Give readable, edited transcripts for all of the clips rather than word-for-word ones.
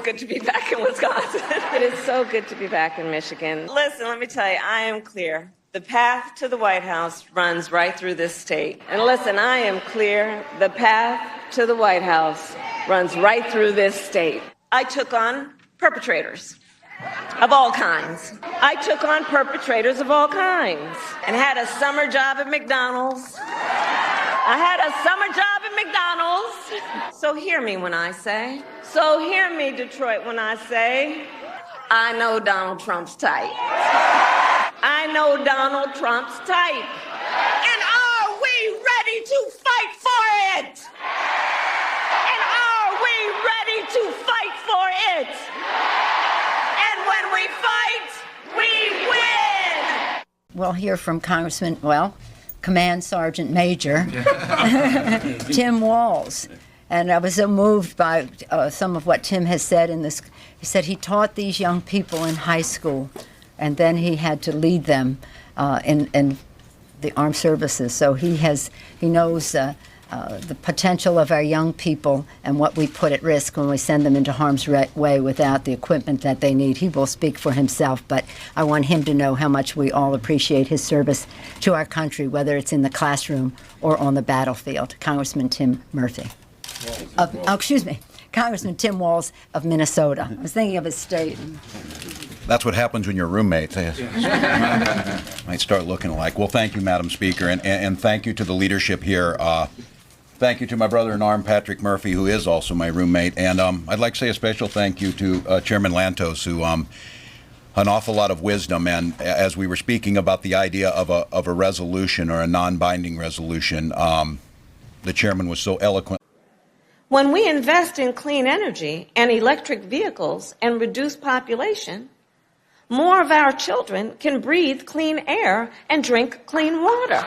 good to be back in Wisconsin. It is so good to be back in Michigan. Listen, let me tell you, I am clear. The path to the White House runs right through this state. And listen, I am clear. The path to the White House runs right through this state. I took on perpetrators of all kinds. I took on perpetrators of all kinds and had a summer job at McDonald's. I had a summer job at McDonald's. So hear me when I say, so hear me, Detroit, when I say, I know Donald Trump's type. I know Donald Trump's type. And are we ready to fight for it? And are we ready to fight for it? And when we fight, we win! We'll hear from Command Sergeant Major Tim Walz. And I was so moved by some of what Tim has said in this. He said he taught these young people in high school, and then he had to lead them in the armed services. So he knows the potential of our young people and what we put at risk when we send them into harm's way without the equipment that they need. He will speak for himself, but I want him to know how much we all appreciate his service to our country, whether it's in the classroom or on the battlefield. Congressman Tim Murphy. Congressman Tim Walz of Minnesota. I was thinking of his state. That's what happens when you're roommates. Might start looking alike. Well, thank you, Madam Speaker, and thank you to the leadership here. Thank you to my brother-in-arms, Patrick Murphy, who is also my roommate. And I'd like to say a special thank you to Chairman Lantos, who an awful lot of wisdom. And as we were speaking about the idea of a resolution or a non-binding resolution, the chairman was so eloquent. When we invest in clean energy and electric vehicles and reduce population, more of our children can breathe clean air and drink clean water.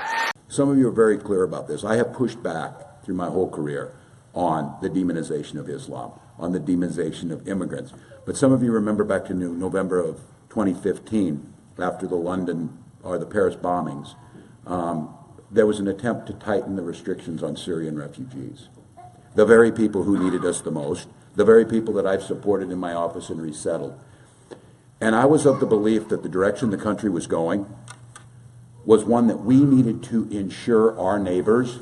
Some of you are very clear about this. I have pushed back through my whole career on the demonization of Islam, on the demonization of immigrants. But some of you remember back to November of 2015, after the Paris bombings, there was an attempt to tighten the restrictions on Syrian refugees. The very people who needed us the most, the very people that I've supported in my office and resettled. And I was of the belief that the direction the country was going was one that we needed to ensure our neighbors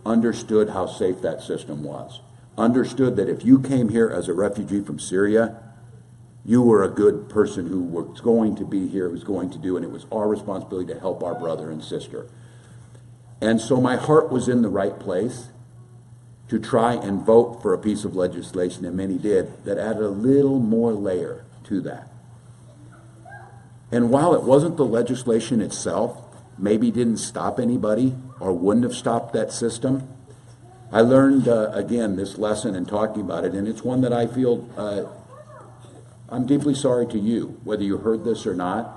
understood how safe that system was. Understood that if you came here as a refugee from Syria, you were a good person who was going to be here, was going to do, and it was our responsibility to help our brother and sister. And so my heart was in the right place to try and vote for a piece of legislation, and many did, that added a little more layer to that. And while it wasn't the legislation itself, maybe didn't stop anybody or wouldn't have stopped that system, I learned, again, this lesson in talking about it, and it's one that I feel I'm deeply sorry to you, whether you heard this or not.